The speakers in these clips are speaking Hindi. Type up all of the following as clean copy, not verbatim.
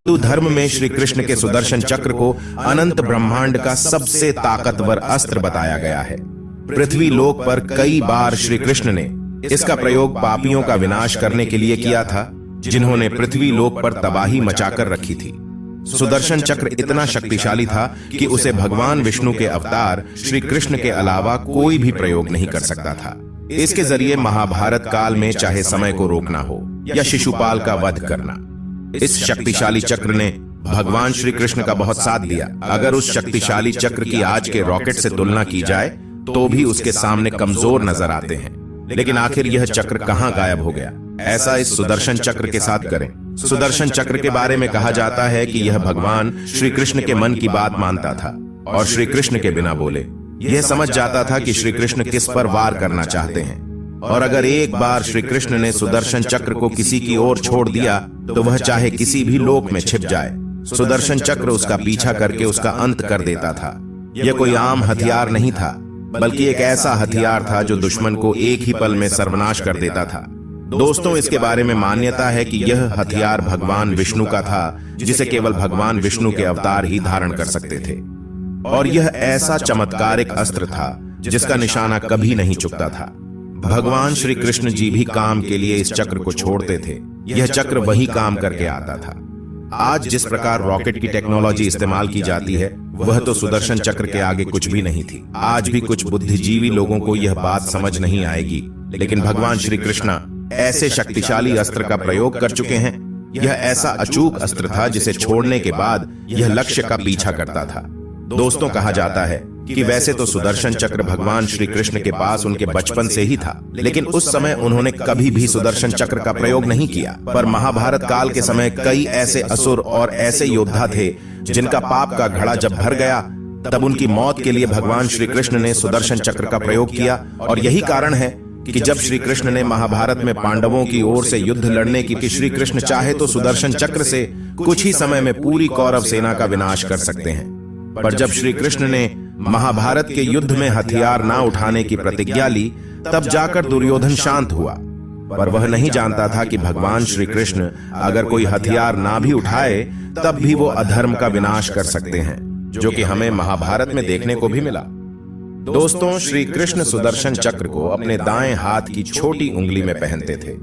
हिंदू धर्म में श्री कृष्ण के सुदर्शन चक्र को अनंत ब्रह्मांड का सबसे ताकतवर अस्त्र बताया गया है। पृथ्वी लोक पर कई बार श्री कृष्ण ने इसका प्रयोग पापियों का विनाश करने के लिए किया था, जिन्होंने पृथ्वी लोक पर तबाही मचाकर रखी थी। सुदर्शन चक्र इतना शक्तिशाली था कि उसे भगवान विष्णु के अवतार श्री कृष्ण के अलावा कोई भी प्रयोग नहीं कर सकता था। इसके जरिए महाभारत काल में चाहे समय को रोकना हो या शिशुपाल का वध करना, इस शक्तिशाली चक्र ने भगवान श्री कृष्ण का बहुत साथ दिया। अगर उस शक्तिशाली चक्र की आज के रॉकेट से तुलना की जाए तो भी उसके सामने कमजोर नजर आते हैं। लेकिन आखिर यह चक्र कहां गायब हो गया? ऐसा इस सुदर्शन चक्र के साथ करें। सुदर्शन चक्र के बारे में कहा जाता है कि यह भगवान श्री कृष्ण के मन की बात मानता था और श्री कृष्ण के बिना बोले यह समझ जाता था कि श्री कृष्ण किस पर वार करना चाहते हैं। और अगर एक बार श्री कृष्ण ने सुदर्शन चक्र को किसी की ओर छोड़ दिया तो वह चाहे किसी भी लोक में छिप जाए, सुदर्शन चक्र उसका पीछा करके उसका अंत कर देता था। यह कोई आम हथियार नहीं था, बल्कि एक ऐसा हथियार था जो दुश्मन को एक ही पल में सर्वनाश कर देता था। दोस्तों, इसके बारे में मान्यता है कि यह हथियार भगवान विष्णु का था, जिसे केवल भगवान विष्णु के अवतार ही धारण कर सकते थे। और यह ऐसा चमत्कारिक अस्त्र था जिसका निशाना कभी नहीं चुकता था। भगवान श्री कृष्ण जी भी काम के लिए इस चक्र को छोड़ते थे। यह चक्र वही काम करके आता था। आज जिस प्रकार रॉकेट की टेक्नोलॉजी इस्तेमाल की जाती है, वह तो सुदर्शन चक्र के आगे कुछ भी नहीं थी। आज भी कुछ बुद्धिजीवी लोगों को यह बात समझ नहीं आएगी, लेकिन भगवान श्री कृष्ण ऐसे शक्तिशाली अस्त्र का प्रयोग कर चुके हैं। यह ऐसा अचूक अस्त्र था जिसे छोड़ने के बाद यह लक्ष्य का पीछा करता था। दोस्तों, कहा जाता है कि वैसे तो सुदर्शन चक्र भगवान श्री कृष्ण के पास उनके बचपन से ही था, लेकिन उस समय उन्होंने कभी भी सुदर्शन चक्र का प्रयोग नहीं किया। पर महाभारत काल के समय कई ऐसे असुर और ऐसे योद्धा थे जिनका पाप का घड़ा जब भर गया, तब उनकी मौत के लिए भगवान श्री कृष्ण ने सुदर्शन चक्र का प्रयोग किया। और यही कारण है कि जब श्री कृष्ण ने महाभारत में पांडवों की ओर से युद्ध लड़ने की, श्री कृष्ण चाहे तो सुदर्शन चक्र से कुछ ही समय में पूरी कौरव सेना का विनाश कर सकते हैं। पर जब श्री कृष्ण ने महाभारत के युद्ध में हथियार ना उठाने की प्रतिज्ञा ली, तब जाकर दुर्योधन शांत हुआ। पर वह नहीं जानता था कि भगवान श्री कृष्ण अगर कोई हथियार ना भी उठाए, तब भी वो अधर्म का विनाश कर सकते हैं, जो कि हमें महाभारत में देखने को भी मिला। दोस्तों, श्री कृष्ण सुदर्शन चक्र को अपने दाएं हाथ की छोटी उंगली में पहनते थे,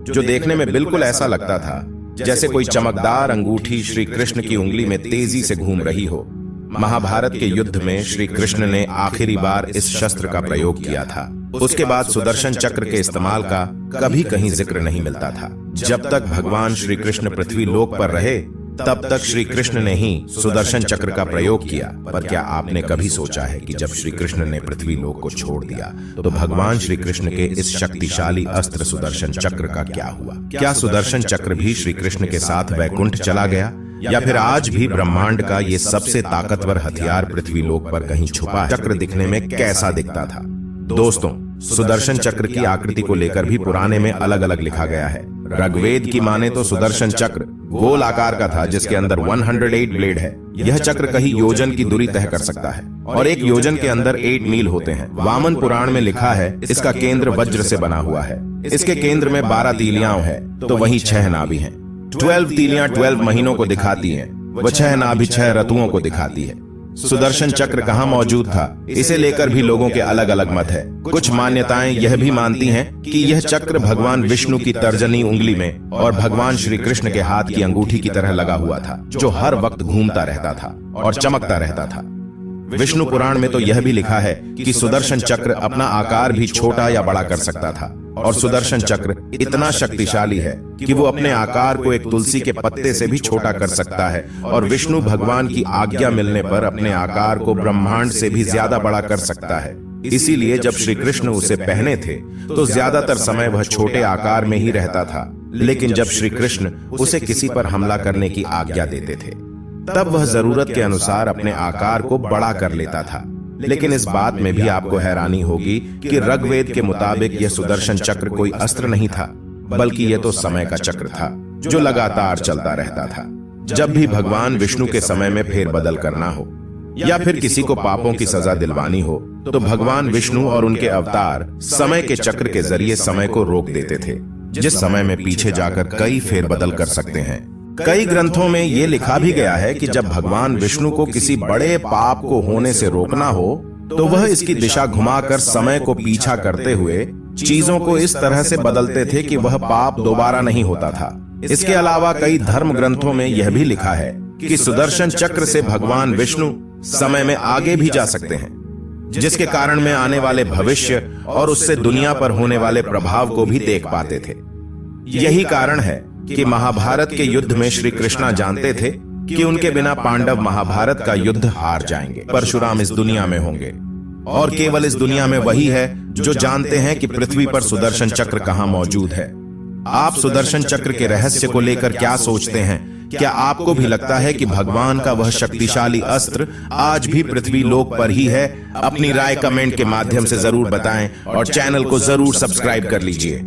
जो देखने में बिल्कुल ऐसा लगता था जैसे कोई चमकदार अंगूठी श्री कृष्ण की उंगली में तेजी से घूम रही हो। महाभारत के युद्ध में श्री कृष्ण ने आखिरी बार इस शस्त्र का प्रयोग किया था। उसके बाद सुदर्शन चक्र के इस्तेमाल का कभी कहीं जिक्र नहीं मिलता था। जब तक भगवान श्री कृष्ण पृथ्वी लोक पर रहे, तब तक श्री कृष्ण ने ही सुदर्शन चक्र का प्रयोग किया। पर क्या आपने कभी सोचा है कि जब श्री कृष्ण ने पृथ्वी लोक को छोड़ दिया, तो भगवान श्री कृष्ण के इस शक्तिशाली अस्त्र सुदर्शन चक्र का क्या हुआ? क्या सुदर्शन चक्र भी श्री कृष्ण के साथ वैकुंठ चला गया, या फिर आज भी ब्रह्मांड का ये सबसे ताकतवर हथियार पृथ्वी लोक पर कहीं छुपा है? चक्र दिखने में कैसा दिखता था? दोस्तों, सुदर्शन चक्र की आकृति को लेकर भी पुराने में अलग अलग लिखा गया है। ऋग्वेद की माने तो सुदर्शन चक्र गोल आकार का था, जिसके अंदर 108 ब्लेड है। यह चक्र कहीं योजन की दूरी तय कर सकता है और एक योजन के अंदर 8 मील होते हैं। वामन पुराण में लिखा है इसका केंद्र वज्र से बना हुआ है। इसके केंद्र में 12 तीलियां हैं, तो वहीं 6 नाभि हैं। 12 तीलियां 12 महीनों को दिखाती हैं, वह 6 नाभि 6 ऋतुओं को दिखाती है। सुदर्शन चक्र कहां मौजूद था, इसे लेकर भी लोगों के अलग अलग मत है। कुछ मान्यताएं यह भी मानती हैं कि यह चक्र भगवान विष्णु की तर्जनी उंगली में और भगवान श्री कृष्ण के हाथ की अंगूठी की तरह लगा हुआ था, जो हर वक्त घूमता रहता था और चमकता रहता था। विष्णु पुराण में तो यह भी लिखा है कि सुदर्शन चक्र अपना आकार भी छोटा या बड़ा कर सकता था, और सुदर्शन चक्र इतना शक्तिशाली है कि वो अपने आकार को एक तुलसी के पत्ते से भी छोटा कर सकता है, और विष्णु भगवान की आज्ञा मिलने पर अपने आकार को ब्रह्मांड से भी ज्यादा बड़ा कर सकता है। इसीलिए जब श्री कृष्ण उसे पहने थे तो ज्यादातर समय वह छोटे आकार में ही रहता था, लेकिन जब श्री कृष्ण उसे किसी पर हमला करने की आज्ञा देते थे, तब वह जरूरत के अनुसार अपने आकार को बड़ा कर लेता था। लेकिन इस बात में भी आपको हैरानी होगी कि ऋग्वेद के मुताबिक यह सुदर्शन चक्र कोई अस्त्र नहीं था, बल्कि यह तो समय का चक्र था, जो लगातार चलता रहता था। जब भी भगवान विष्णु के समय में फेरबदल करना हो या फिर किसी को पापों की सजा दिलवानी हो, तो भगवान विष्णु और उनके अवतार समय के चक्र के जरिए समय को रोक देते थे, जिस समय में पीछे जाकर कई फेरबदल कर सकते हैं। कई ग्रंथों में यह लिखा भी गया है कि जब भगवान विष्णु को किसी बड़े पाप को होने से रोकना हो तो वह इसकी दिशा घुमाकर समय को पीछा करते हुए चीजों को इस तरह से बदलते थे कि वह पाप दोबारा नहीं होता था। इसके अलावा कई धर्म ग्रंथों में यह भी लिखा है कि सुदर्शन चक्र से भगवान विष्णु समय में आगे भी जा सकते हैं, जिसके कारण में आने वाले भविष्य और उससे दुनिया पर होने वाले प्रभाव को भी देख पाते थे। यही कारण है कि महाभारत के युद्ध में श्री कृष्णा जानते थे कि उनके बिना पांडव महाभारत का युद्ध हार जाएंगे। परशुराम इस दुनिया में होंगे और केवल इस दुनिया में वही है जो जानते हैं कि पृथ्वी पर सुदर्शन चक्र कहां मौजूद है। आप सुदर्शन चक्र के रहस्य को लेकर क्या सोचते हैं? क्या आपको भी लगता है कि भगवान का वह शक्तिशाली अस्त्र आज भी पृथ्वी लोक पर ही है? अपनी राय कमेंट के माध्यम से जरूर बताएं और चैनल को जरूर सब्सक्राइब कर लीजिए।